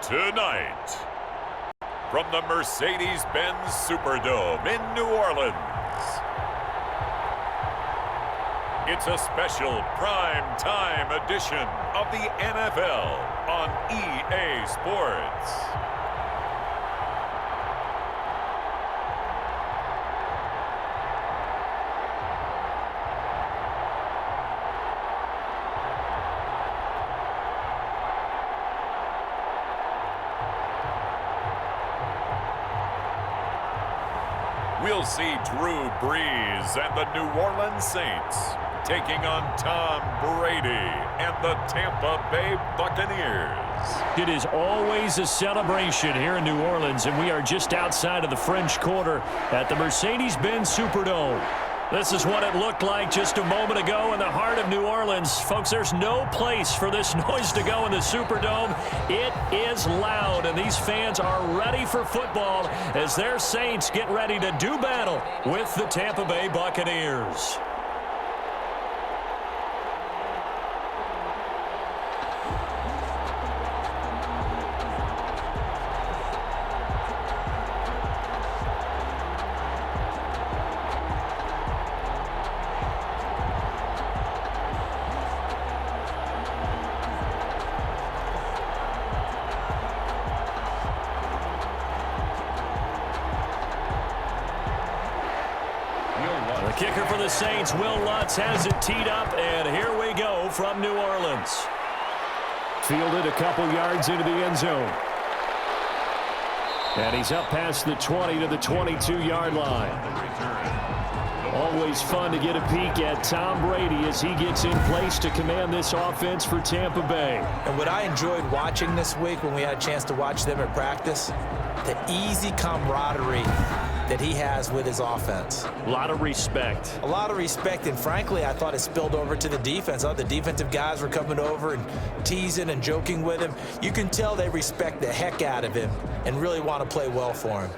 Tonight, from the Mercedes-Benz Superdome in New Orleans, it's a special prime time edition of the NFL on EA Sports. We'll see Drew Brees and the New Orleans Saints taking on Tom Brady and the Tampa Bay Buccaneers. It is always a celebration here in New Orleans, and we are just outside of the French Quarter at the Mercedes-Benz Superdome. This is what it looked like just a moment ago in the heart of New Orleans. Folks, there's no place for this noise to go in the Superdome. It is loud, and these fans are ready for football as their Saints get ready to do battle with the Tampa Bay Buccaneers. The kicker for the Saints, Will Lutz, has it teed up, and here we go from New Orleans. Fielded a couple yards into the end zone. And he's up past the 20 to the 22-yard line. Always fun to get a peek at Tom Brady as he gets in place to command this offense for Tampa Bay. And what I enjoyed watching this week when we had a chance to watch them at practice, the easy camaraderie that he has with his offense. A lot of respect. A lot of respect, and frankly, I thought it spilled over to the defense. I thought the defensive guys were coming over and teasing and joking with him. You can tell they respect the heck out of him and really want to play well for him.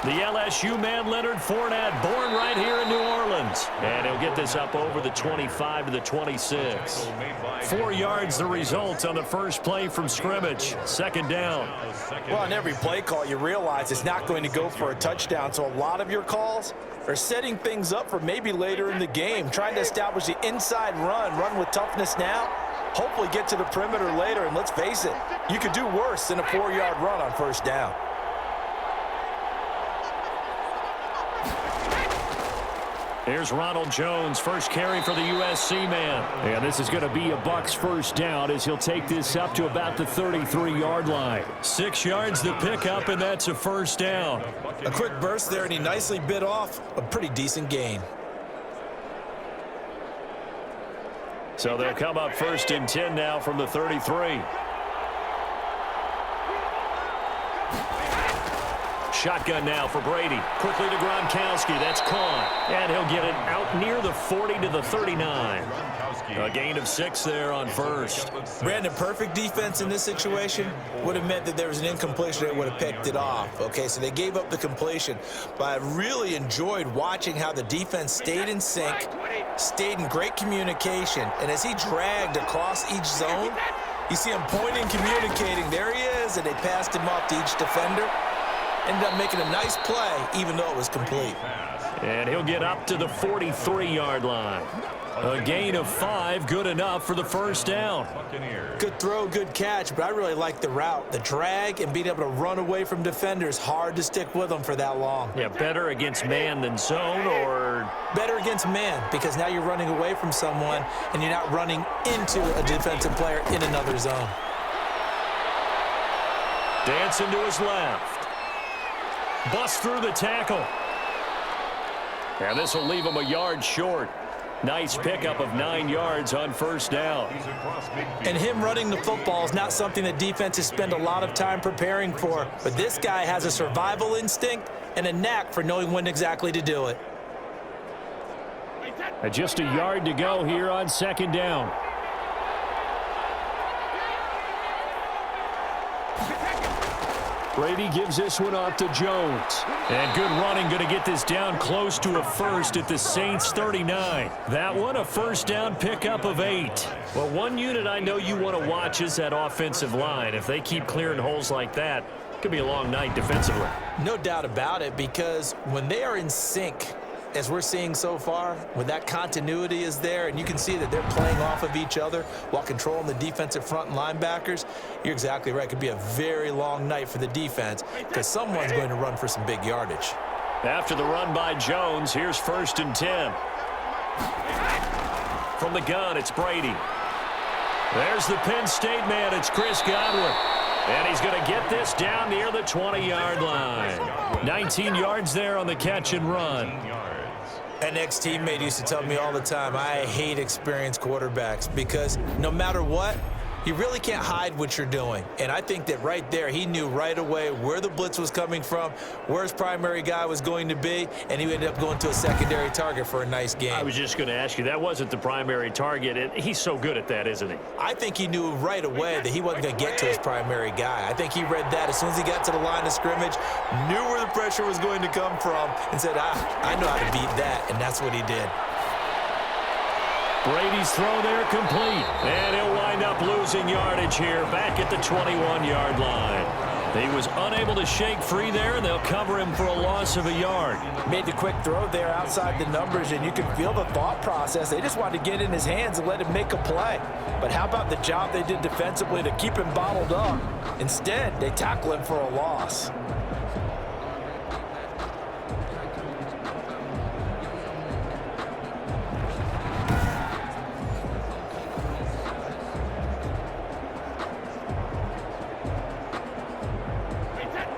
The LSU man, Leonard Fournette, born right here in New Orleans. And he'll get this up over the 25 to the 26. 4 yards the result on the first play from scrimmage. Second down. Well, on every play call, you realize it's not going to go for a touchdown. So a lot of your calls are setting things up for maybe later in the game, trying to establish the inside run with toughness now, hopefully get to the perimeter later. And let's face it, you could do worse than a 4-yard run on first down. Here's Ronald Jones, first carry for the USC man. And this is going to be a Bucs first down as he'll take this up to about the 33-yard line. 6 yards the pickup, and that's a first down. A quick burst there, and he nicely bit off a pretty decent gain. So they'll come up first and 10 now from the 33. Shotgun now for Brady. Quickly to Gronkowski. That's caught. And he'll get it out near the 40 to the 39. A gain of 6 there on first. Brandon, perfect defense in this situation would have meant that there was an incompletion that would have picked it off. Okay, so they gave up the completion. But I really enjoyed watching how the defense stayed in sync, stayed in great communication. And as he dragged across each zone, you see him pointing, communicating. There he is, and they passed him off to each defender. Ended up making a nice play, even though it was complete. And he'll get up to the 43-yard line. A gain of 5, good enough for the first down. Good throw, good catch, but I really like the route. The drag and being able to run away from defenders, hard to stick with them for that long. Yeah, better against man than zone, or? Better against man, because now you're running away from someone and you're not running into a defensive player in another zone. Dancing to his left. Bust through the tackle. And this will leave him a yard short. Nice pickup of 9 yards on first down. And him running the football is not something that defenses spend a lot of time preparing for. But this guy has a survival instinct and a knack for knowing when exactly to do it. And just a yard to go here on second down. Brady gives this one off to Jones. And good running, going to get this down close to a first at the Saints 39. That one, a first down pickup of 8. Well, one unit I know you want to watch is that offensive line. If they keep clearing holes like that, it could be a long night defensively. No doubt about it, because when they are in sync, as we're seeing so far, when that continuity is there and you can see that they're playing off of each other while controlling the defensive front and linebackers, you're exactly right. It could be a very long night for the defense because someone's going to run for some big yardage. After the run by Jones, here's 1st and 10. From the gun, it's Brady. There's the Penn State man. It's Chris Godwin. And he's going to get this down near the 20-yard line. 19 yards there on the catch and run. An ex-teammate used to tell me all the time, I hate experienced quarterbacks because no matter what, you really can't hide what you're doing. And I think that right there, he knew right away where the blitz was coming from, where his primary guy was going to be, and he ended up going to a secondary target for a nice game. I was just going to ask you, that wasn't the primary target, and he's so good at that, isn't he? I think he knew right away that he wasn't going to get to his primary guy. I think he read that as soon as he got to the line of scrimmage, knew where the pressure was going to come from, and said, I know how to beat that, and that's what he did. Brady's throw there complete. And he'll wind up losing yardage here back at the 21-yard line. He was unable to shake free there, and they'll cover him for a loss of a yard. Made the quick throw there outside the numbers, and you can feel the thought process. They just wanted to get in his hands and let him make a play. But how about the job they did defensively to keep him bottled up? Instead, they tackle him for a loss.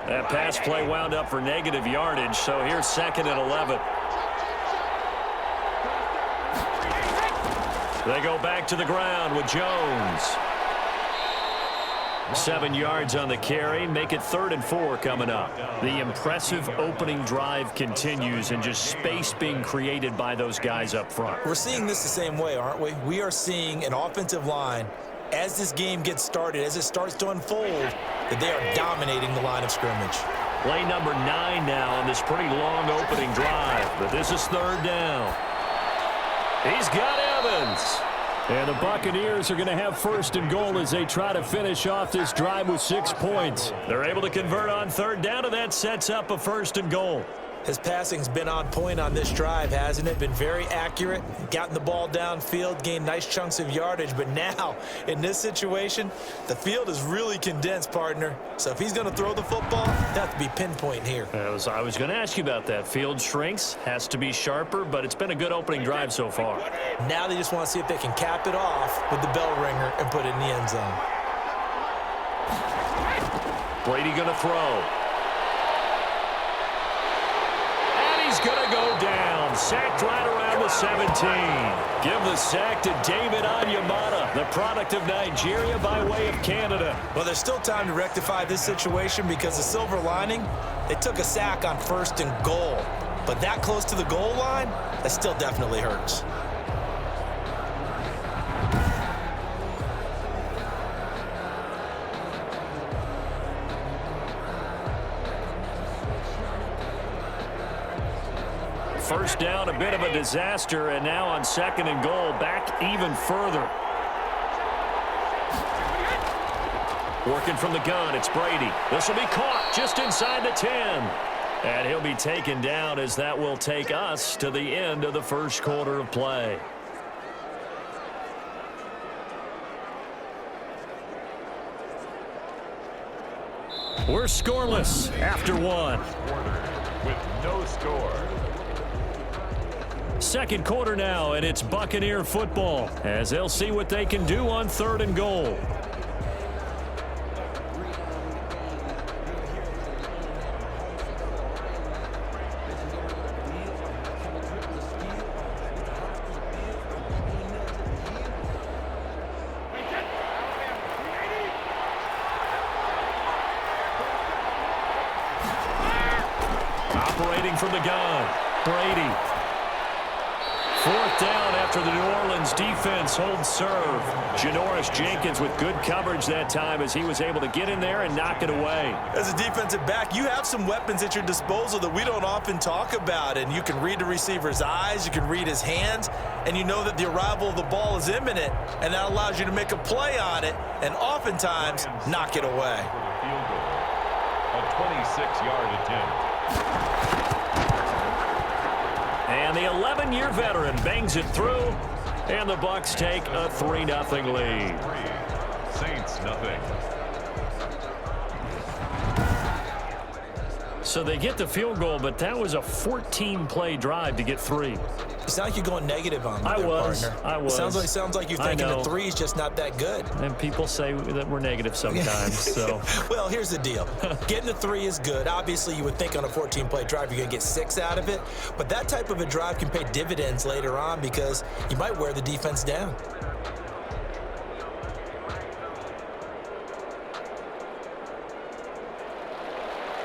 That pass play wound up for negative yardage, so here's 2nd and 11. They go back to the ground with Jones. 7 yards on the carry, make it 3rd and 4 coming up. The impressive opening drive continues and just space being created by those guys up front. We're seeing this the same way, aren't we? We are seeing an offensive line, as this game gets started, as it starts to unfold, that they are dominating the line of scrimmage. Play number 9 now on this pretty long opening drive, but this is 3rd down. He's got Evans. And the Buccaneers are going to have 1st and goal as they try to finish off this drive with 6 points. They're able to convert on 3rd down, and that sets up a 1st and goal. His passing's been on point on this drive, hasn't it? Been very accurate, gotten the ball downfield, gained nice chunks of yardage. But now, in this situation, the field is really condensed, partner. So if he's going to throw the football, that to be pinpoint here. I was going to ask you about that. Field shrinks, has to be sharper, but it's been a good opening drive so far. Now they just want to see if they can cap it off with the bell ringer and put it in the end zone. Brady going to throw. He's going to go down. Sacked right around the 17. Give the sack to David Onyemata, the product of Nigeria by way of Canada. Well, there's still time to rectify this situation because the silver lining, they took a sack on 1st and goal. But that close to the goal line, that still definitely hurts. First down, a bit of a disaster, and now on 2nd and goal, back even further. Working from the gun, it's Brady. This will be caught just inside the 10. And he'll be taken down as that will take us to the end of the 1st quarter of play. We're scoreless after 1. With no score. 2nd quarter now, and it's Buccaneer football as they'll see what they can do on 3rd and goal. Operating from the gun, Brady. Fourth down after the New Orleans defense holds serve. Janoris Jenkins with good coverage that time as he was able to get in there and knock it away. As a defensive back, you have some weapons at your disposal that we don't often talk about, and you can read the receiver's eyes, you can read his hands, and you know that the arrival of the ball is imminent, and that allows you to make a play on it and oftentimes knock it away. Field goal. A 26-yard attempt. And the 11-year veteran bangs it through, and the Bucs take a 3-0 lead. Saints nothing. So they get the field goal, but that was a 14-play drive to get 3. It's not like you're going negative on me, I was. Sounds like you're thinking the 3 is just not that good. And people say that we're negative sometimes. So, well, here's the deal. Getting the 3 is good. Obviously, you would think on a 14-play drive you're going to get 6 out of it. But that type of a drive can pay dividends later on because you might wear the defense down.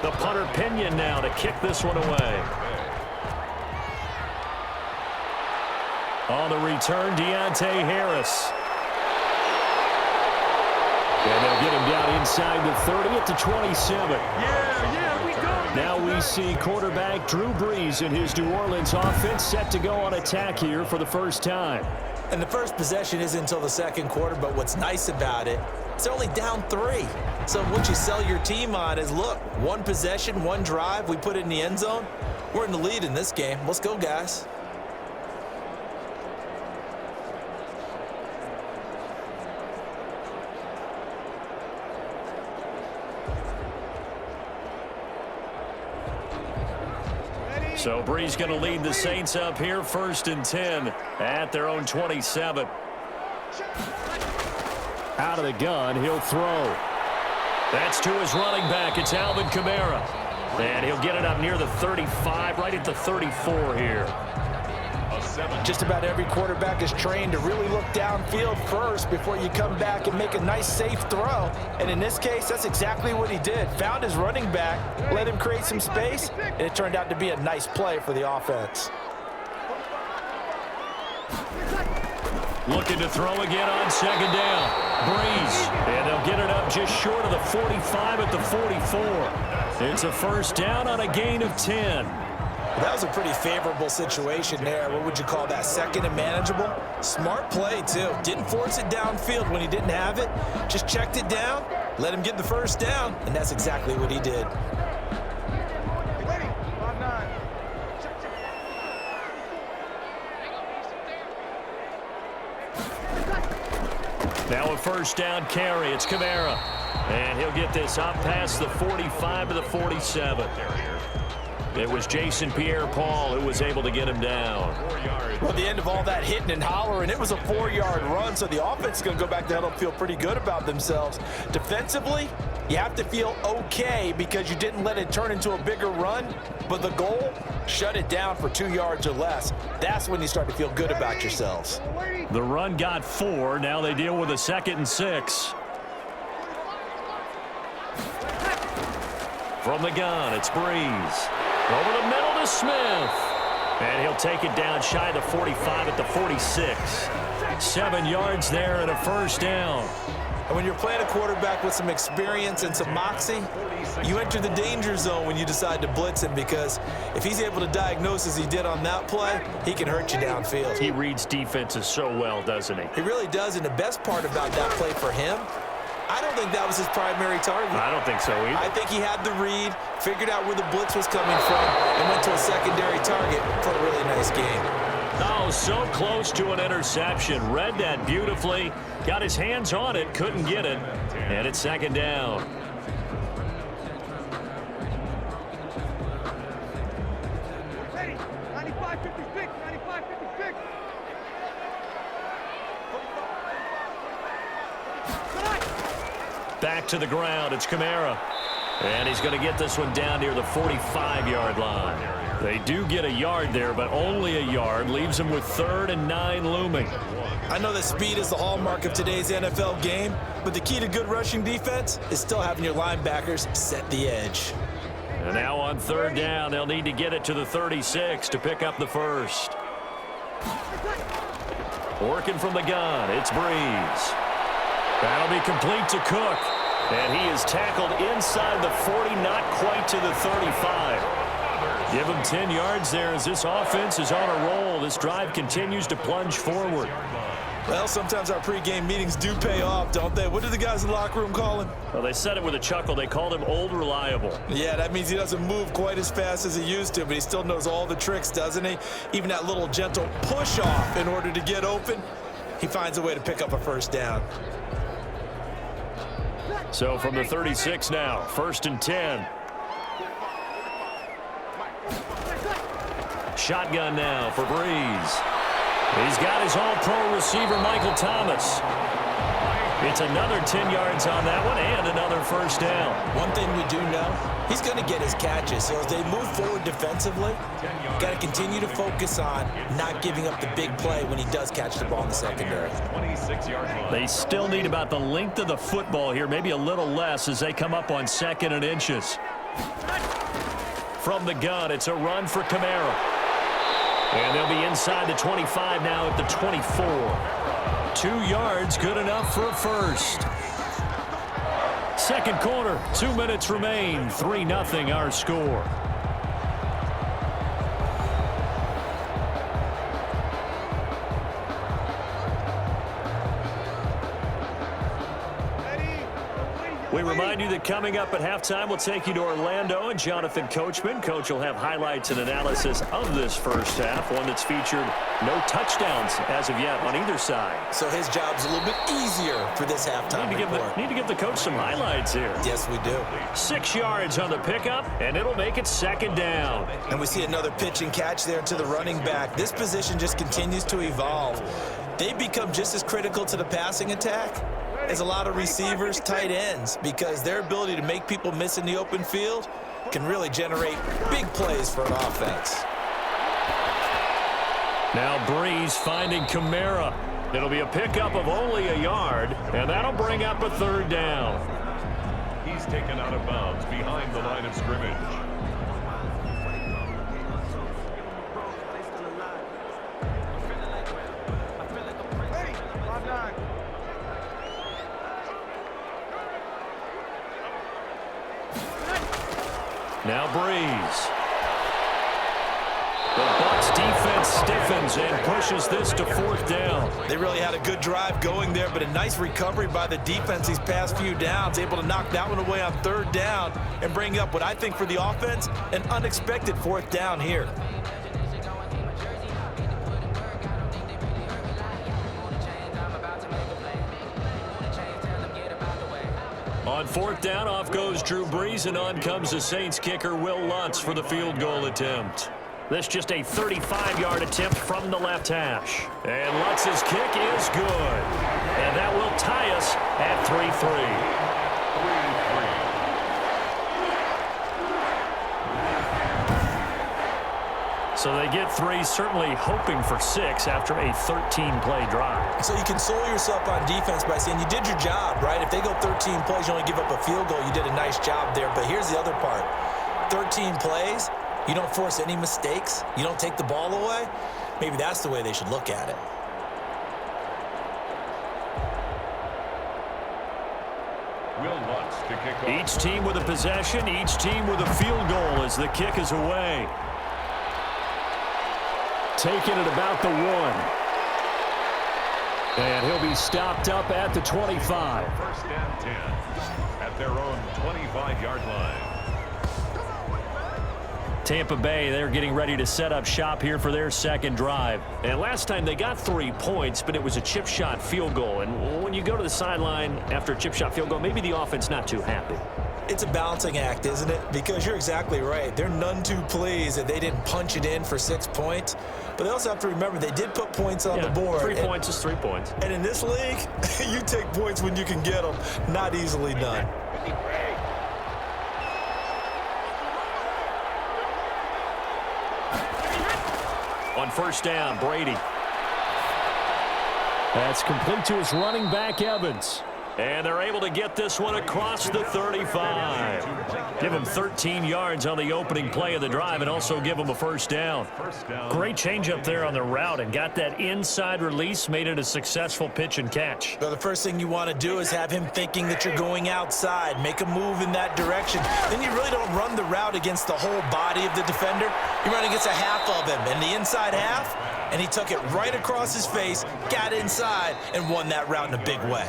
the punter Pinion now to kick this one away. On the return, Deontay Harris. And they'll get him down inside the 30 at the 27. We go. Now we see quarterback Drew Brees and his New Orleans offense set to go on attack here for the first time. And the first possession isn't until the second quarter, but what's nice about it, it's only down 3. So what you sell your team on is, look, one possession, one drive, we put it in the end zone. We're in the lead in this game. Let's go, guys. So Brees going to lead the Saints up here, 1st and 10 at their own 27. Out of the gun, he'll throw. That's to his running back. It's Alvin Kamara. And he'll get it up near the 35, right at the 34 here. Just about every quarterback is trained to really look downfield first before you come back and make a nice, safe throw. And in this case, that's exactly what he did. Found his running back, let him create some space, and it turned out to be a nice play for the offense. Looking to throw again on 2nd down. Brees. And they'll get it up just short of the 45 at the 44. It's a 1st down on a gain of 10. That was a pretty favorable situation there. What would you call that? 2nd and manageable? Smart play, too. Didn't force it downfield when he didn't have it. Just checked it down, let him get the 1st down, and that's exactly what he did. Now a 1st down carry. It's Kamara. And he'll get this up past the 45 to the 47. It was Jason Pierre-Paul who was able to get him down. Well, at the end of all that hitting and hollering, it was a 4-yard run, so the offense is going to go back to huddle and feel pretty good about themselves. Defensively, you have to feel okay because you didn't let it turn into a bigger run, but the goal, shut it down for 2 yards or less. That's when you start to feel good about yourselves. The run got 4. Now they deal with a 2nd and 6. From the gun, it's Brees. Over the middle to Smith. And he'll take it down shy of the 45 at the 46. 7 yards there and a 1st down. And when you're playing a quarterback with some experience and some moxie, you enter the danger zone when you decide to blitz him, because if he's able to diagnose as he did on that play, he can hurt you downfield. He reads defenses so well, doesn't he? He really does, and the best part about that play for him, I don't think that was his primary target. I don't think so either. I think he had the read, figured out where the blitz was coming from, and went to a secondary target for a really nice game. Oh, so close to an interception. Read that beautifully. Got his hands on it, couldn't get it. And it's 2nd down. Back to the ground, it's Kamara. And he's going to get this one down near the 45-yard line. They do get a yard there, but only a yard. Leaves them with 3rd and 9 looming. I know that speed is the hallmark of today's NFL game, but the key to good rushing defense is still having your linebackers set the edge. And now on 3rd down, they'll need to get it to the 36 to pick up the 1st. Working from the gun, it's Breeze. That'll be complete to Cook. And he is tackled inside the 40, not quite to the 35. Give him 10 yards there as this offense is on a roll. This drive continues to plunge forward. Well, sometimes our pregame meetings do pay off, don't they? What do the guys in the locker room call him? Well, they said it with a chuckle. They called him Old Reliable. Yeah, that means he doesn't move quite as fast as he used to, but he still knows all the tricks, doesn't he? Even that little gentle push-off in order to get open, he finds a way to pick up a first down. So from the 36 now, 1st and 10. Shotgun now for Breeze. He's got his all-pro receiver, Michael Thomas. It's another 10 yards on that one and another first down. One thing we do know, he's going to get his catches. So as they move forward defensively, got to continue to focus on not giving up the big play when he does catch the ball in the secondary. They still need about the length of the football here, maybe a little less as they come up on 2nd and inches. From the gun, it's a run for Kamara. And they'll be inside the 25 now at the 24. 2 yards, good enough for a first. Second quarter, 2 minutes remain. 3-0 our score. We remind you that coming up at halftime, we'll take you to Orlando and Jonathan Coachman. Coach will have highlights and analysis of this first half, one that's featured no touchdowns as of yet on either side. So his job's a little bit easier for this halftime report. Need to give the coach some highlights here. Yes, we do. 6 yards on the pickup, and it'll make it 2nd down. And we see another pitch and catch there to the running back. This position just continues to evolve. They become just as critical to the passing attack as a lot of receivers, tight ends, because their ability to make people miss in the open field can really generate big plays for an offense. Now Breeze finding Kamara. It'll be a pickup of only a yard, and that'll bring up a 3rd down. He's taken out of bounds behind the line of scrimmage. Now Breeze. The Bucs defense stiffens and pushes this to 4th down. They really had a good drive going there, but a nice recovery by the defense these past few downs, able to knock that one away on 3rd down and bring up what I think for the offense, an unexpected 4th down here. On 4th down, off goes Drew Brees, and on comes the Saints kicker, Will Lutz, for the field goal attempt. This just a 35-yard attempt from the left hash. And Lutz's kick is good. And that will tie us at 3-3. So they get 3, certainly hoping for 6 after a 13-play drive. So you console yourself on defense by saying you did your job, right? If they go 13 plays, you only give up a field goal, you did a nice job there. But here's the other part. 13 plays, you don't force any mistakes, you don't take the ball away. Maybe that's the way they should look at it. Each team with a possession, each team with a field goal as the kick is away. Taking it about the 1. And he'll be stopped up at the 25. 1st and 10 at their own 25-yard line. Tampa Bay, they're getting ready to set up shop here for their 2nd drive. And last time they got 3 points, but it was a chip shot field goal. And when you go to the sideline after a chip shot field goal, maybe the offense not too happy. It's a balancing act, isn't it? Because you're exactly right. They're none too pleased that they didn't punch it in for 6 points. But they also have to remember they did put points on the board. 3 points is 3 points. And in this league, you take points when you can get them. Not easily done. On 1st down, Brady. That's complete to his running back, Evans. And they're able to get this one across the 35. Give them 13 yards on the opening play of the drive and also give them a first down. Great change up there on the route and got that inside release, made it a successful pitch and catch. So the first thing you want to do is have him thinking that you're going outside, make a move in that direction. Then you really don't run the route against the whole body of the defender. You run against a half of him, and the inside half, and he took it right across his face, got inside, and won that route in a big way.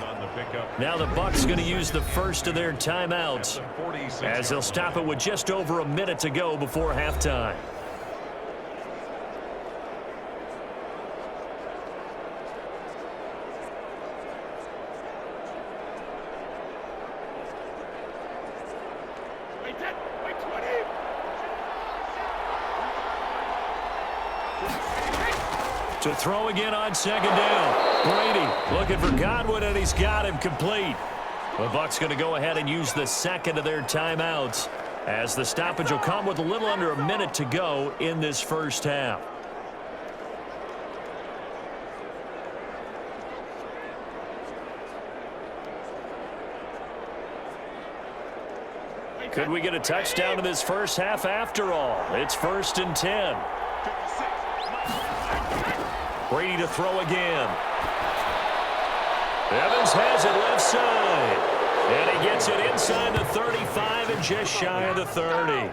Now the Bucs going to use the first of their timeouts as they'll stop it with just over a minute to go before halftime. To throw again on second down. Brady looking for Godwin, and he's got him complete. The Bucs going to go ahead and use the second of their timeouts as the stoppage will come with a little under a minute to go in this first half. Could we get a touchdown in this first half after all? It's 1st and 10. Brady to throw again. Evans has it left side. And he gets it inside the 35 and just shy of the 30.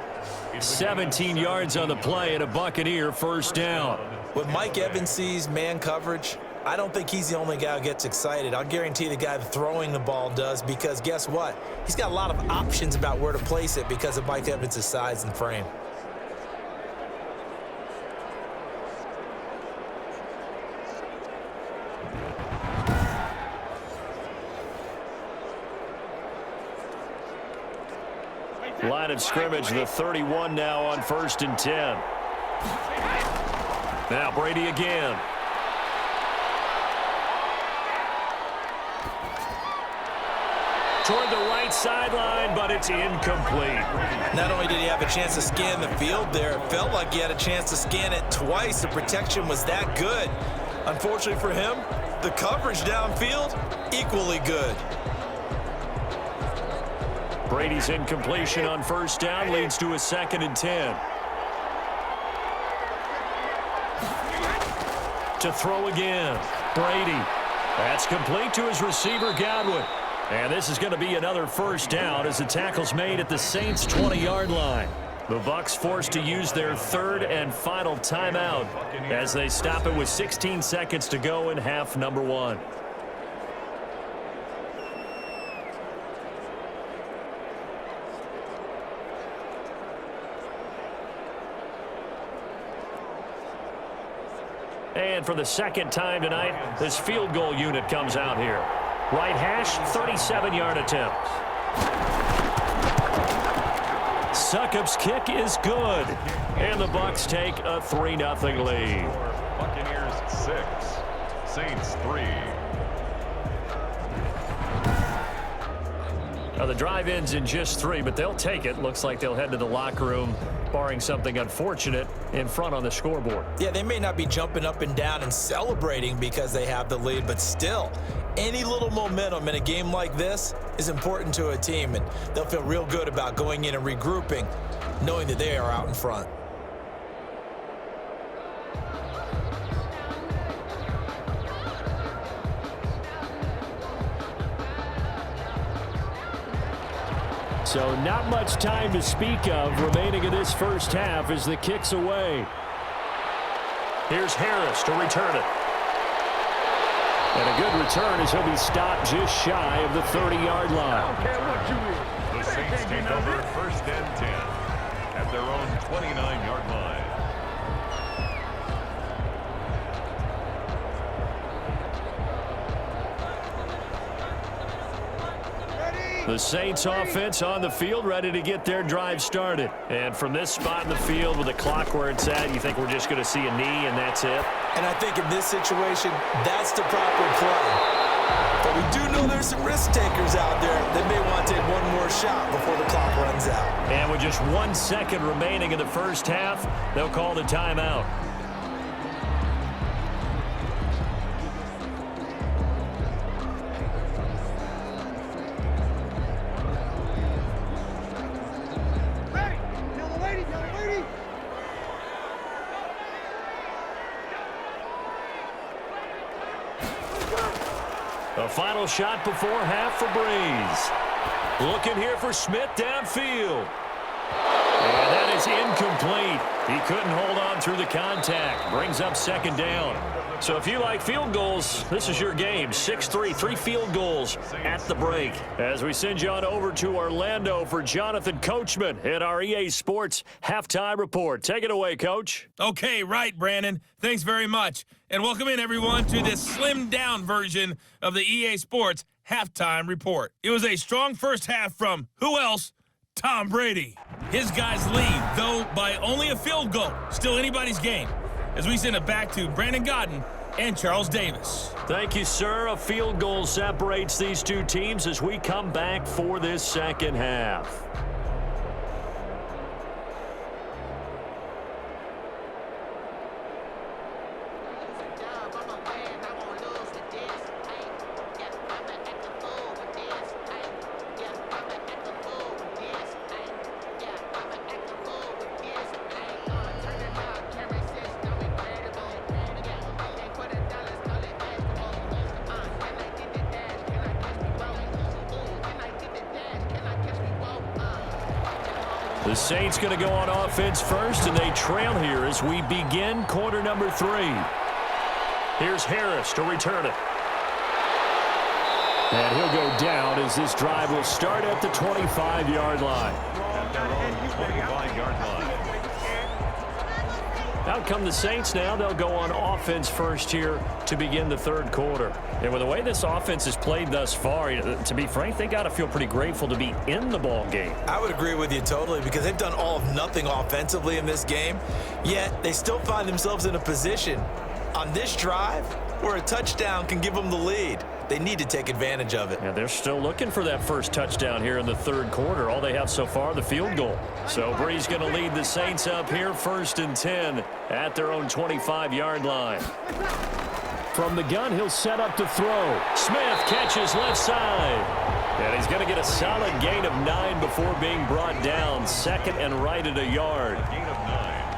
17 yards on the play and a Buccaneer first down. When Mike Evans sees man coverage, I don't think he's the only guy who gets excited. I'll guarantee the guy throwing the ball does, because guess what? He's got a lot of options about where to place it because of Mike Evans' size and frame. Line of scrimmage, the 31 now on 1st and 10. Now Brady again. Toward the right sideline, but it's incomplete. Not only did he have a chance to scan the field there, it felt like he had a chance to scan it twice. The protection was that good. Unfortunately for him, the coverage downfield, equally good. Brady's incompletion on first down leads to a 2nd and 10. To throw again, Brady. That's complete to his receiver, Godwin. And this is going to be another first down as the tackle's made at the Saints' 20-yard line. The Bucs forced to use their third and final timeout as they stop it with 16 seconds to go in half number 1. And for the second time tonight, this field goal unit comes out here. Right hash, 37-yard attempt. Succop's kick is good. And the Bucs take a 3-0 lead. Buccaneers 6, Saints 3. Now the drive ends in just 3, but they'll take it. Looks like they'll head to the locker room, barring something unfortunate in front on the scoreboard. Yeah, they may not be jumping up and down and celebrating because they have the lead, but still, any little momentum in a game like this is important to a team, and they'll feel real good about going in and regrouping, knowing that they are out in front. So not much time to speak of remaining in this first half as the kick's away. Here's Harris to return it. And a good return as he'll be stopped just shy of the 30-yard line. The Saints take over 1st and 10 at their own 29-yard line. The Saints offense on the field, ready to get their drive started. And from this spot in the field with the clock where it's at, you think we're just going to see a knee and that's it? And I think in this situation, that's the proper play. But we do know there's some risk takers out there that may want to take one more shot before the clock runs out. And with just 1 second remaining in the first half, they'll call the timeout. A final shot before half for Breeze. Looking here for Smith downfield. And that is incomplete. He couldn't hold on through the contact. Brings up second down. So if you like field goals, this is your game. 6-3, 3 field goals at the break. As we send you on over to Orlando for Jonathan Coachman at our EA Sports Halftime Report. Take it away, Coach. Okay, right, Brandon. Thanks very much. And welcome in, everyone, to this slimmed-down version of the EA Sports Halftime Report. It was a strong first half from, who else? Tom Brady. His guys lead, though by only a field goal. Still anybody's game. As we send it back to Brandon Godden and Charles Davis. Thank you, sir. A field goal separates these two teams as we come back for this second half. The Saints going to go on offense first, and they trail here as we begin quarter number 3. Here's Harris to return it. And he'll go down as this drive will start at the 25-yard line. Out come the Saints now. They'll go on offense first here to begin the third quarter. And with the way this offense has played thus far, to be frank, they got to feel pretty grateful to be in the ball game. I would agree with you totally because they've done all of nothing offensively in this game, yet they still find themselves in a position on this drive where a touchdown can give them the lead. They need to take advantage of it. Yeah, they're still looking for that first touchdown here in the third quarter. All they have so far, the field goal. So Breeze going to lead the Saints up here, 1st and 10 at their own 25-yard line. From the gun, he'll set up to throw. Smith catches left side. And he's going to get a solid gain of 9 before being brought down. Second and right at a yard.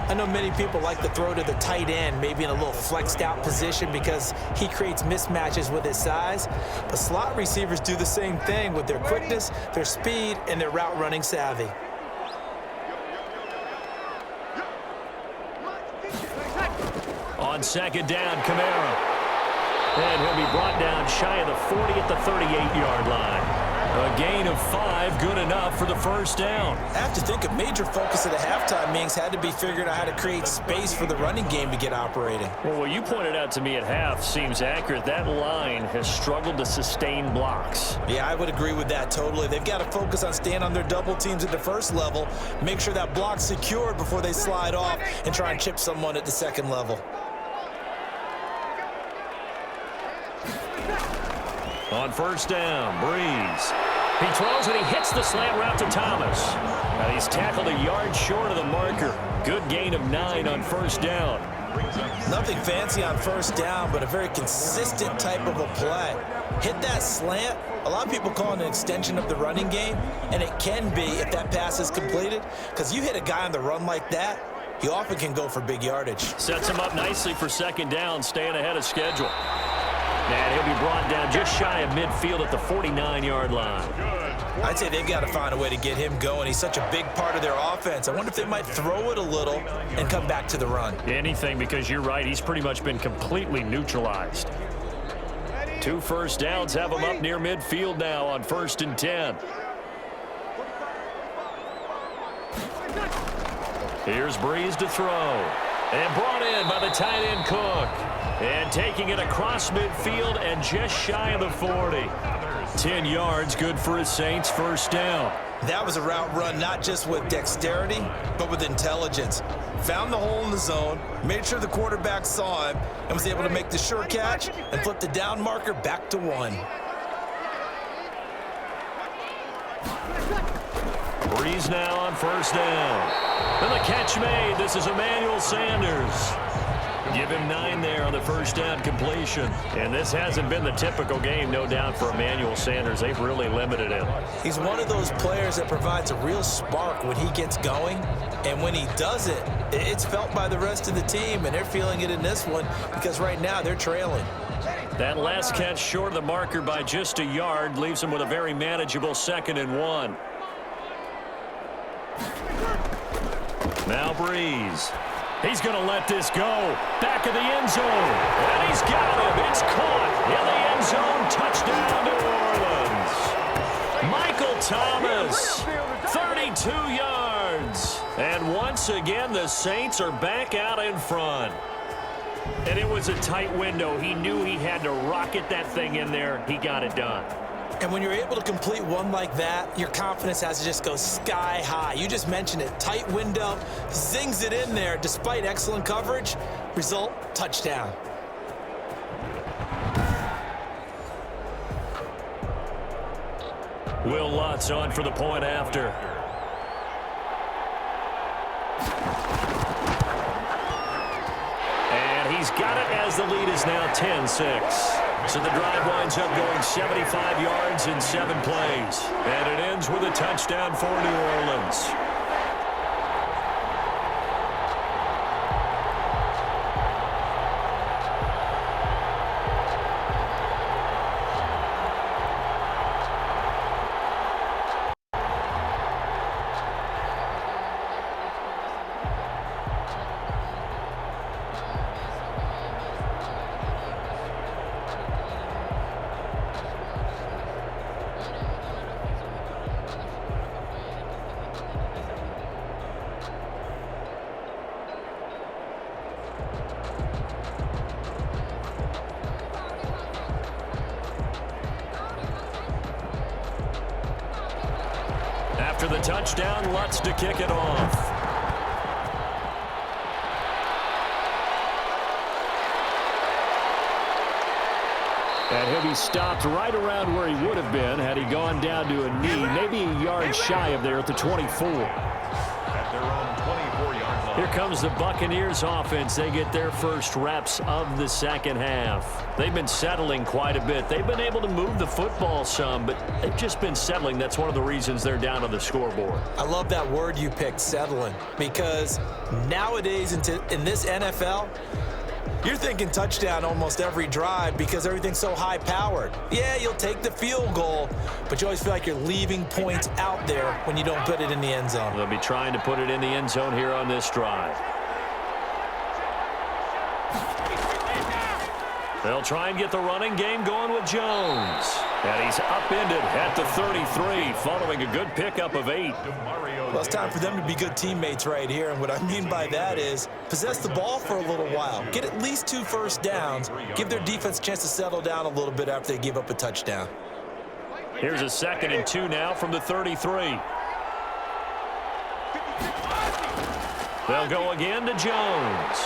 I know many people like to throw to the tight end, maybe in a little flexed out position because he creates mismatches with his size. But slot receivers do the same thing with their quickness, their speed, and their route running savvy. On second down, Kamara. And he'll be brought down shy of the 40 at the 38-yard line. A gain of 5, good enough for the first down. I have to think a major focus of the halftime meetings had to be figuring out how to create space for the running game to get operating. Well, what you pointed out to me at half seems accurate. That line has struggled to sustain blocks. Yeah, I would agree with that totally. They've got to focus on staying on their double teams at the first level, make sure that block's secured before they slide off and try and chip someone at the second level. On first down, Breeze. He throws and he hits the slant route to Thomas. And he's tackled a yard short of the marker. Good gain of 9 on first down. Nothing fancy on first down, but a very consistent type of a play. Hit that slant. A lot of people call it an extension of the running game, and it can be if that pass is completed, because you hit a guy on the run like that, he often can go for big yardage. Sets him up nicely for second down, staying ahead of schedule. And he'll be brought down just shy of midfield at the 49-yard line. I'd say they've got to find a way to get him going. He's such a big part of their offense. I wonder if they might throw it a little and come back to the run. Anything, because you're right. He's pretty much been completely neutralized. 2 first downs have him up near midfield now on 1st and 10. Here's Breeze to throw. And brought in by the tight end Cook. And taking it across midfield and just shy of the 40. 10 yards, good for his Saints first down. That was a route run not just with dexterity, but with intelligence. Found the hole in the zone, made sure the quarterback saw him, and was able to make the sure catch and flip the down marker back to 1. Breeze now on first down. And the catch made. This is Emmanuel Sanders. Give him 9 there on the first down completion. And this hasn't been the typical game, no doubt, for Emmanuel Sanders. They've really limited him. He's one of those players that provides a real spark when he gets going. And when he does it, it's felt by the rest of the team, and they're feeling it in this one because right now they're trailing. That last catch short of the marker by just a yard leaves him with a very manageable 2nd and 1. Now Breeze. He's going to let this go. Back of the end zone. And he's got him. It's caught in the end zone. Touchdown, New Orleans. Michael Thomas, 32 yards. And once again, the Saints are back out in front. And it was a tight window. He knew he had to rocket that thing in there. He got it done. And when you're able to complete one like that, your confidence has to just go sky high. You just mentioned it. Tight window, zings it in there despite excellent coverage. Result, touchdown. Will Lutz on for the point after. And he's got it as the lead is now 10-6. So the drive winds up going 75 yards in 7 plays. And it ends with a touchdown for New Orleans. After the touchdown, Lutz to kick it off. And he'll be stopped right around where he would have been had he gone down to a knee, maybe a yard shy of there at the 24. At their own 24-yard line. Here comes the Buccaneers offense. They get their first reps of the second half. They've been settling quite a bit. They've been able to move the football some, but they've just been settling. That's one of the reasons they're down on the scoreboard. I love that word you picked, settling, because nowadays in this NFL, you're thinking touchdown almost every drive because everything's so high-powered. Yeah, you'll take the field goal, but you always feel like you're leaving points out there when you don't put it in the end zone. They'll be trying to put it in the end zone here on this drive. They'll try and get the running game going with Jones. And he's upended at the 33 following a good pickup of 8. Well, it's time for them to be good teammates right here, and what I mean by that is possess the ball for a little while, get at least 2 first downs, give their defense a chance to settle down a little bit after they give up a touchdown. Here's a 2nd and 2 now from the 33. They'll go again to Jones.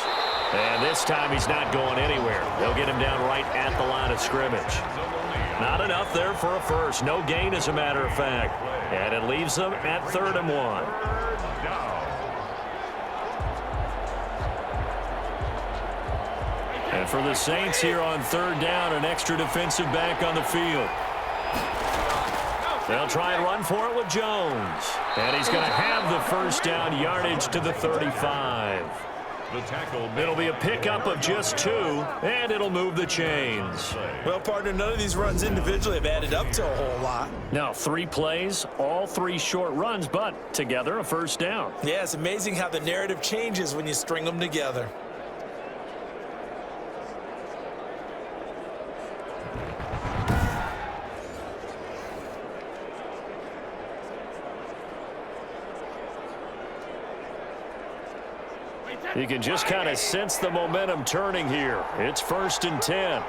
And this time he's not going anywhere. They'll get him down right at the line of scrimmage. Not enough there for a first. No gain, as a matter of fact. And it leaves them at 3rd and 1. And for the Saints here on 3rd down, an extra defensive back on the field. They'll try and run for it with Jones. And he's going to have the first down, yardage to the 35. It'll be a pickup of just 2, and it'll move the chains. Well, partner, none of these runs individually have added up to a whole lot. Now, 3 plays, all 3 short runs, but together a first down. Yeah, it's amazing how the narrative changes when you string them together. You can just kind of sense the momentum turning here. It's 1st and 10.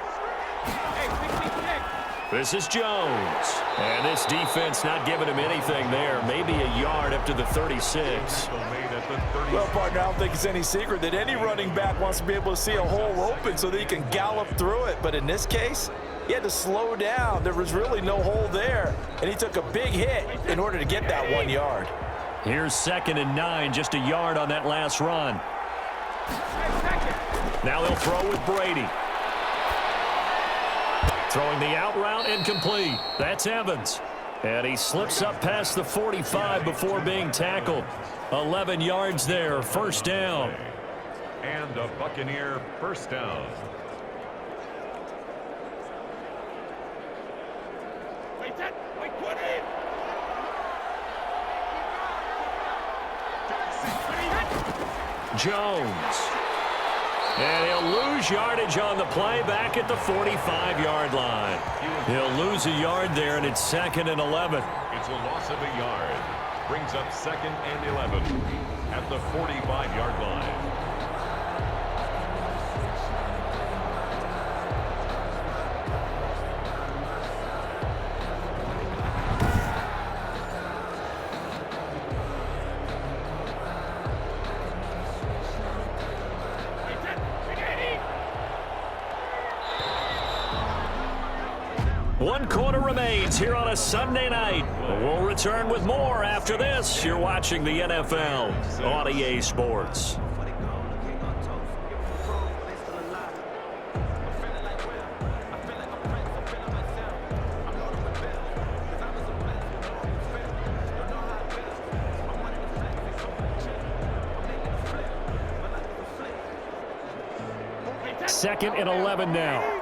This is Jones. And this defense not giving him anything there. Maybe a yard up to the 36. Well, partner, I don't think it's any secret that any running back wants to be able to see a hole open so that he can gallop through it. But in this case, he had to slow down. There was really no hole there. And he took a big hit in order to get that 1 yard. Here's 2nd and 9, just a yard on that last run. Now they'll throw with Brady. Throwing the out route incomplete. That's Evans. And he slips up past the 45 before being tackled. 11 yards there, first down. And a Buccaneer first down. Jones. And he'll lose yardage on the play back at the 45-yard line. He'll lose a yard there, and it's 2nd and 11. It's a loss of a yard. Brings up 2nd and 11 at the 45-yard line. One quarter remains here on a Sunday night. We'll return with more after this. You're watching the NFL on EA Sports. Second and 11 now.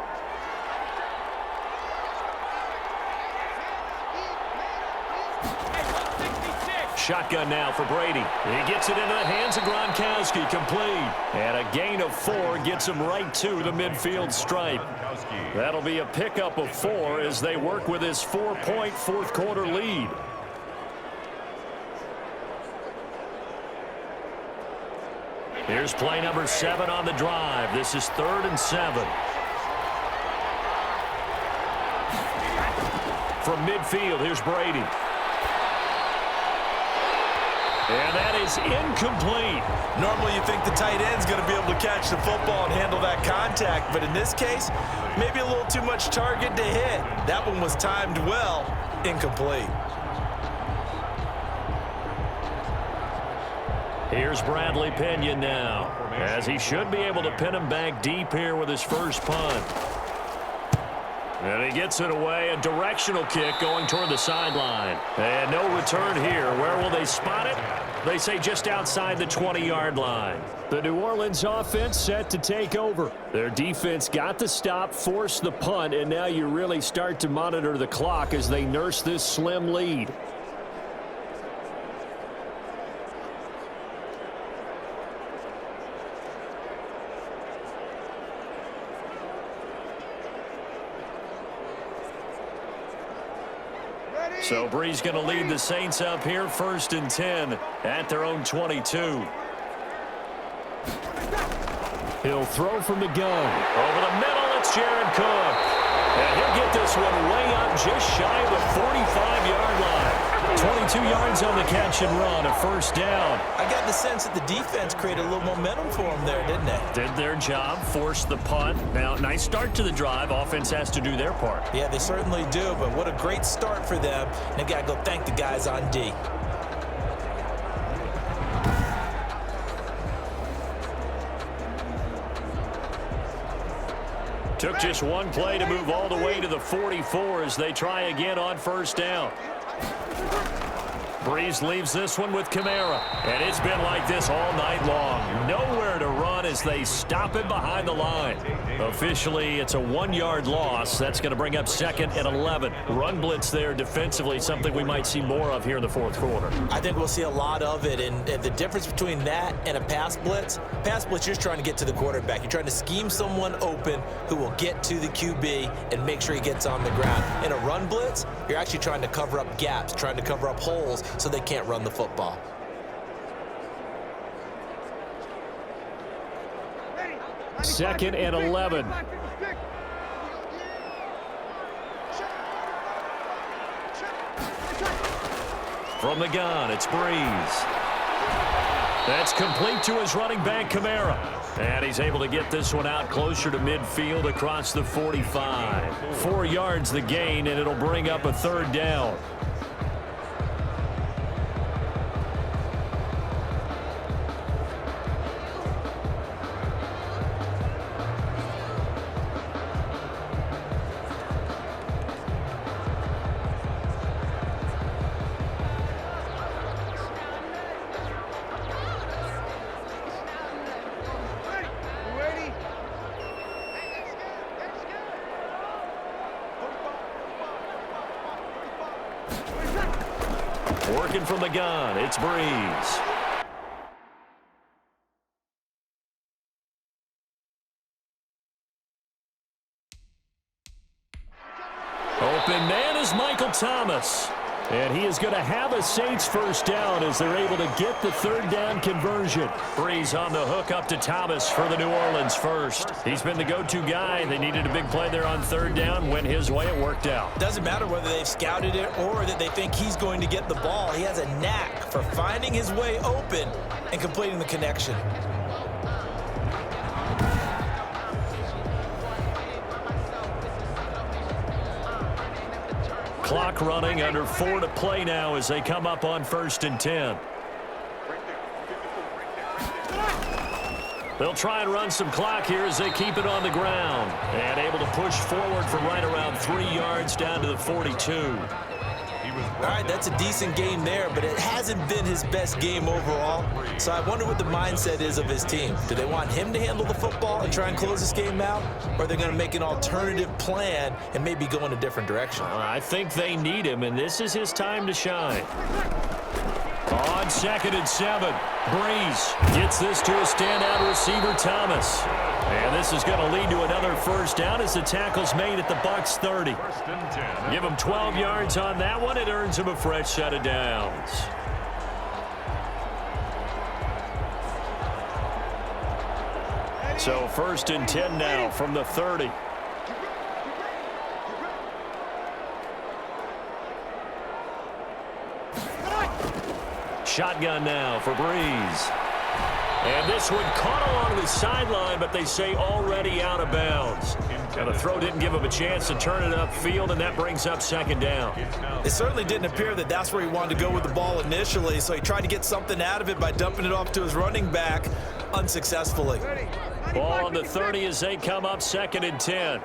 Shotgun now for Brady. He gets it into the hands of Gronkowski, complete. And a gain of 4 gets him right to the midfield stripe. That'll be a pickup of 4 as they work with his 4-point fourth quarter lead. Here's play number 7 on the drive. This is 3rd and 7. From midfield, here's Brady. And that is incomplete. Normally you think the tight end's going to be able to catch the football and handle that contact, but in this case, maybe a little too much target to hit. That one was timed well. Incomplete. Here's Bradley Pinion now, as he should be able to pin him back deep here with his first punt. And he gets it away, a directional kick going toward the sideline. And no return here. Where will they spot it? They say just outside the 20-yard line. The New Orleans offense set to take over. Their defense got the stop, forced the punt, and now you really start to monitor the clock as they nurse this slim lead. So Brees going to lead the Saints up here, 1st and 10 at their own 22. He'll throw from the gun. Over the middle, it's Jared Cook. And he'll get this one way up just shy of the 45-yard line. 22 yards on the catch and run, a first down. I got the sense that the defense created a little momentum for them there, didn't they? Did their job, forced the punt. Now, nice start to the drive. Offense has to do their part. Yeah, they certainly do, but what a great start for them. And they got to go thank the guys on D. Took just one play to move all the way to the 44 as they try again on first down. Brees leaves this one with Kamara. And it's been like this all night long. Nowhere to run as they stop him behind the line. Officially, it's a 1-yard loss. That's going to bring up 2nd and 11. Run blitz there defensively, something we might see more of here in the fourth quarter. I think we'll see a lot of it. And the difference between that and a pass blitz, you're just trying to get to the quarterback. You're trying to scheme someone open who will get to the QB and make sure he gets on the ground. In a run blitz, you're actually trying to cover up gaps, trying to cover up holes so they can't run the football. Second and 11. From the gun, it's Brees. That's complete to his running back, Kamara. And he's able to get this one out closer to midfield across the 45. 4 yards the gain, and it'll bring up a 3rd down. Working from the gun, it's Brees. open man is Michael Thomas. And he is going to have a Saints first down as they're able to get the third down conversion. Breeze on the hook up to Thomas for the New Orleans first. He's been the go-to guy. They needed a big play there on third down. Went his way. It worked out. Doesn't matter whether they've scouted it or that they think he's going to get the ball. He has a knack for finding his way open and completing the connection. Clock running, under 4 to play now as they come up on 1st and 10. They'll try and run some clock here as they keep it on the ground. And able to push forward from right around 3 yards down to the 42. All right, that's a decent game there, but it hasn't been his best game overall. So I wonder what the mindset is of his team. Do they want him to handle the football and try and close this game out? Or are they going to make an alternative plan and maybe go in a different direction? I think they need him, and this is his time to shine. On 2nd and 7, Breeze gets this to a standout receiver, Thomas. And this is going to lead to another first down as the tackle's made at the Bucs 30. Give him 12 yards on that one. It earns him a fresh set of downs. So 1st and 10 now from the 30. Shotgun now for Breeze. And this one caught along the sideline, but they say already out of bounds. Now the throw didn't give him a chance to turn it upfield, and that brings up 2nd down. It certainly didn't appear that that's where he wanted to go with the ball initially, so he tried to get something out of it by dumping it off to his running back unsuccessfully. Ball on the 30 as they come up 2nd and 10.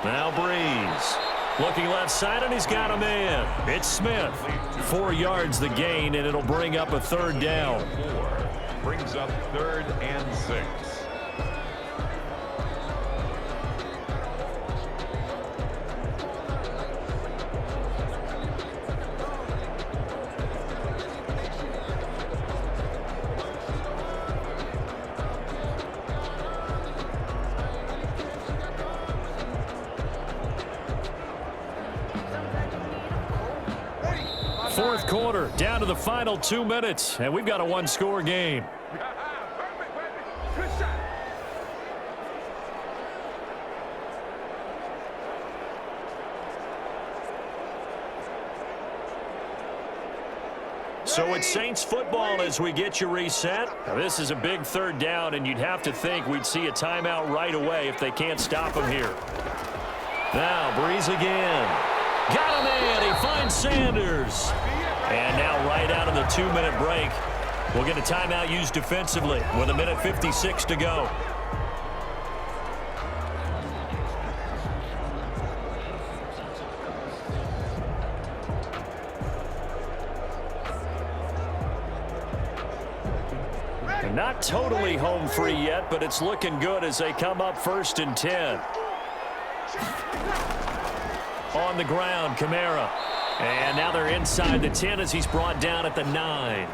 Now Breeze. Looking left side, and he's got a man. It's Smith. 4 yards the gain, and it'll bring up a 3rd down. Brings up 3rd and 6. Fourth quarter, down to the final 2 minutes, and we've got a one-score game. So it's Saints football as we get you reset. Now, this is a big 3rd down, and you'd have to think we'd see a timeout right away if they can't stop him here. Now, Breeze again. Got a man. He finds Sanders. And now right out of the 2-minute break, we'll get a timeout used defensively with 1:56 to go. And not totally home free yet, but it's looking good as they come up 1st and 10. On the ground, Kamara. And now they're inside the 10 as he's brought down at the 9.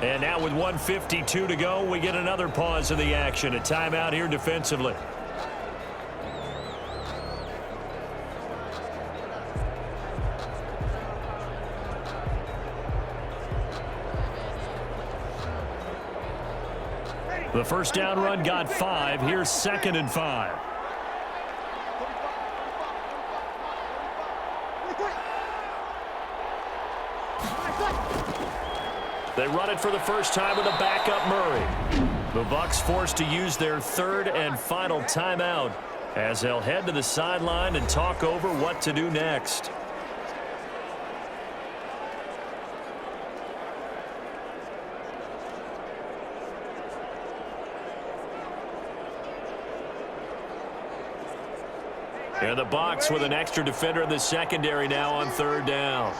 And now with 1:52 to go, we get another pause of the action. A timeout here defensively. The first down run got 5. Here's 2nd and 5. They run it for the first time with a backup Murray. The Bucs forced to use their 3rd and final timeout as they'll head to the sideline and talk over what to do next. And the Bucs with an extra defender in the secondary now on 3rd down.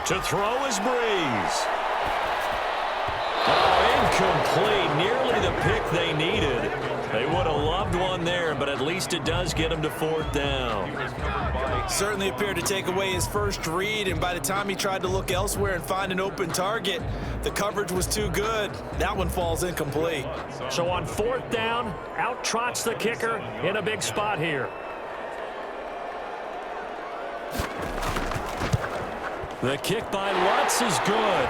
To throw is Breeze. Oh, incomplete. Nearly the pick they needed. They would have loved one there, but at least it does get them to 4th down. He was covered by Certainly appeared to take away his first read, and by the time he tried to look elsewhere and find an open target, the coverage was too good. That one falls incomplete. So on 4th down, out trots the kicker in a big spot here. The kick by Lutz is good.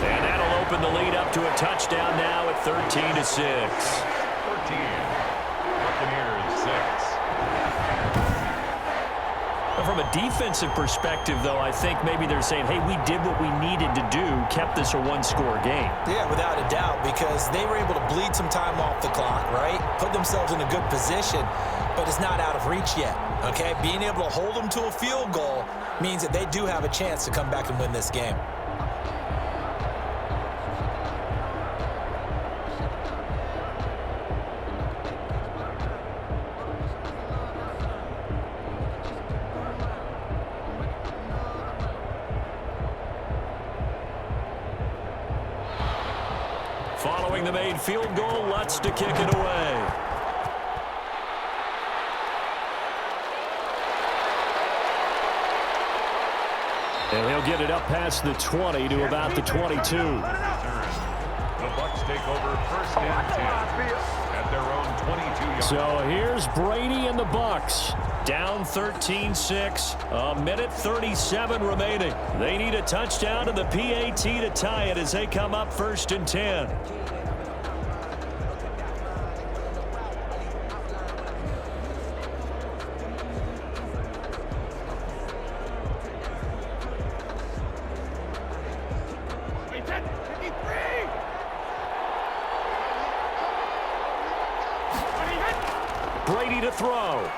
And that'll open the lead up to a touchdown now at 13-6. 13. Buccaneers 6. From a defensive perspective, though, I think maybe they're saying, hey, we did what we needed to do, kept this a one-score game. Yeah, without a doubt, because they were able to bleed some time off the clock, right? Put themselves in a good position, but it's not out of reach yet, okay? Being able to hold them to a field goal means that they do have a chance to come back and win this game. Following the made field goal, Lutz to kick it away. And he'll get it up past the 20 to about the 22. The Bucs take over 1st and 10 at their own 22-yard. So here's Brady and the Bucs. Down 13-6, a minute 37 remaining. They need a touchdown and the PAT to tie it as they come up 1st and 10. Brady to throw.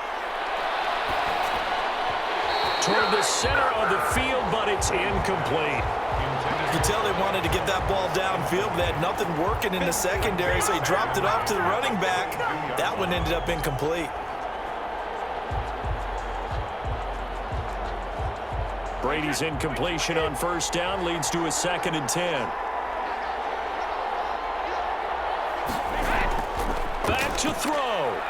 Toward the center of the field, but it's incomplete. You can tell they wanted to get that ball downfield, but they had nothing working in the secondary, so he dropped it off to the running back. That one ended up incomplete. Brady's incompletion on 1st down leads to a 2nd and 10. Back to throw.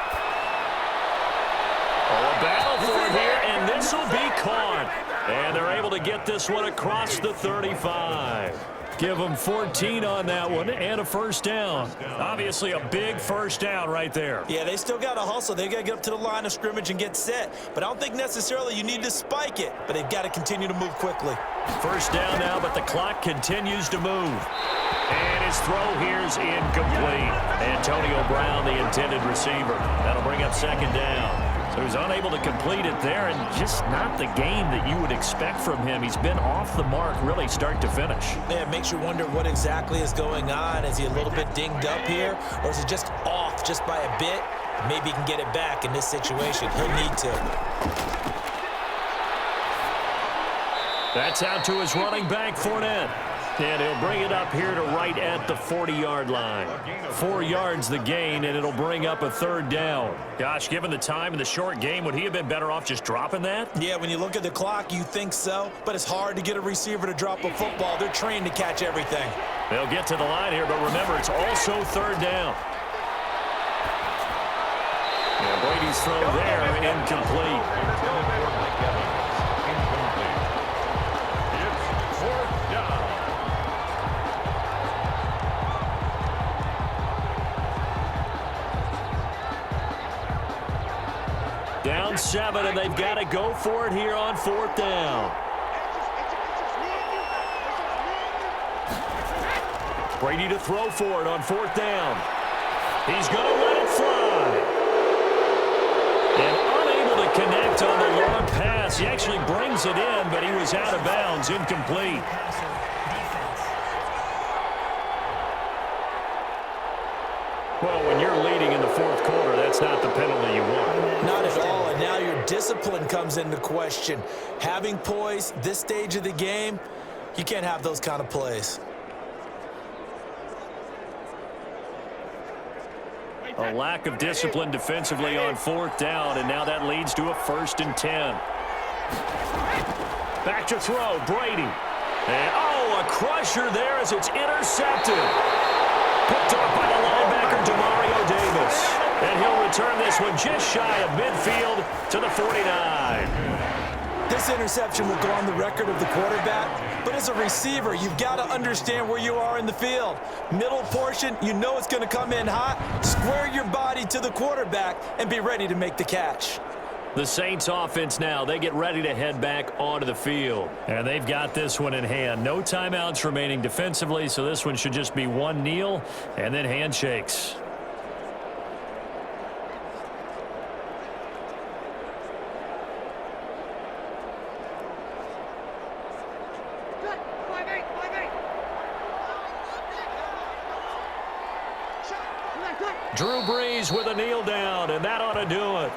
A battle for it here, and this will be caught. And they're able to get this one across the 35. Give them 14 on that one and a 1st down. Obviously a big 1st down right there. Yeah, they still got to hustle. They got to get up to the line of scrimmage and get set. But I don't think necessarily you need to spike it, but they've got to continue to move quickly. 1st down now, but the clock continues to move. And his throw here's incomplete. Antonio Brown, the intended receiver. That'll bring up 2nd down. So he's unable to complete it there, and just not the game that you would expect from him. He's been off the mark really start to finish. Yeah, it makes you wonder what exactly is going on. Is he a little bit dinged up here, or is he just off just by a bit? Maybe he can get it back in this situation. He'll need to. That's out to his running back, Fournette. And he'll bring it up here to right at the 40-yard line. 4 yards the gain, and it'll bring up a 3rd down. Gosh, given the time in the short game, would he have been better off just dropping that? Yeah, when you look at the clock, you think so, but it's hard to get a receiver to drop a football. They're trained to catch everything. They'll get to the line here, but remember, it's also 3rd down. And Brady's throw there, incomplete. Down 7, and they've got to go for it here on 4th down. Brady to throw for it on 4th down. He's going to let it fly. And unable to connect on the long pass. He actually brings it in, but he was out of bounds, incomplete. Well, when you're leading in the 4th quarter, that's not the penalty you want. Not at all, and now your discipline comes into question. Having poise this stage of the game, you can't have those kind of plays. A lack of discipline defensively on 4th down, and now that leads to a 1st and 10. Back to throw, Brady. And, a crusher there as it's intercepted. Picked off by the linebacker, Demario Davis. And he'll return this one just shy of midfield to the 49. This interception will go on the record of the quarterback, but as a receiver, you've got to understand where you are in the field. Middle portion, you know it's going to come in hot. Square your body to the quarterback and be ready to make the catch. The Saints offense now, they get ready to head back onto the field. And they've got this one in hand. No timeouts remaining defensively, so this one should just be one kneel and then handshakes. Drew Brees with a kneel down, and that ought to do it.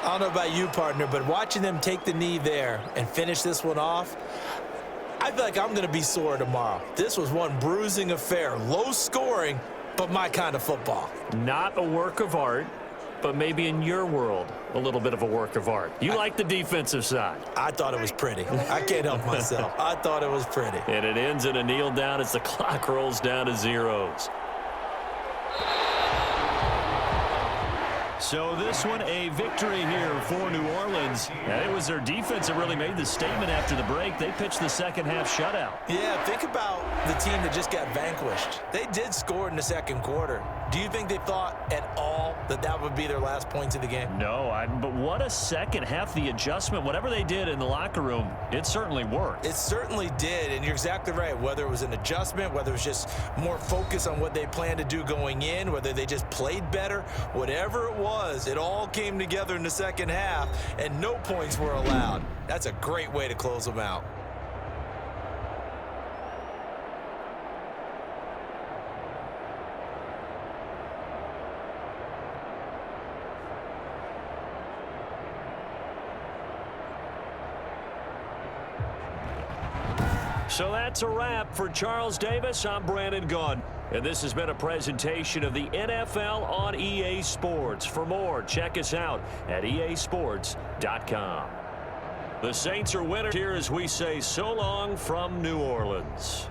I don't know about you, partner, but watching them take the knee there and finish this one off, I feel like I'm going to be sore tomorrow. This was one bruising affair. Low scoring, but my kind of football. Not a work of art, but maybe in your world, a little bit of a work of art. You like the defensive side. I thought it was pretty. I can't help myself. I thought it was pretty. And it ends in a kneel down as the clock rolls down to zeros. So this one, a victory here for New Orleans. And it was their defense that really made the statement after the break. They pitched the second half shutout. Yeah, think about the team that just got vanquished. They did score in the second quarter. Do you think they thought at all that that would be their last points of the game? No, but what a second half. The adjustment, whatever they did in the locker room, it certainly worked. It certainly did, and you're exactly right. Whether it was an adjustment, whether it was just more focus on what they planned to do going in, whether they just played better, whatever it was, it all came together in the second half, and no points were allowed. That's a great way to close them out. So that's a wrap for Charles Davis. I'm Brandon Gunn. And this has been a presentation of the NFL on EA Sports. For more, check us out at easports.com. The Saints are winners here as we say so long from New Orleans.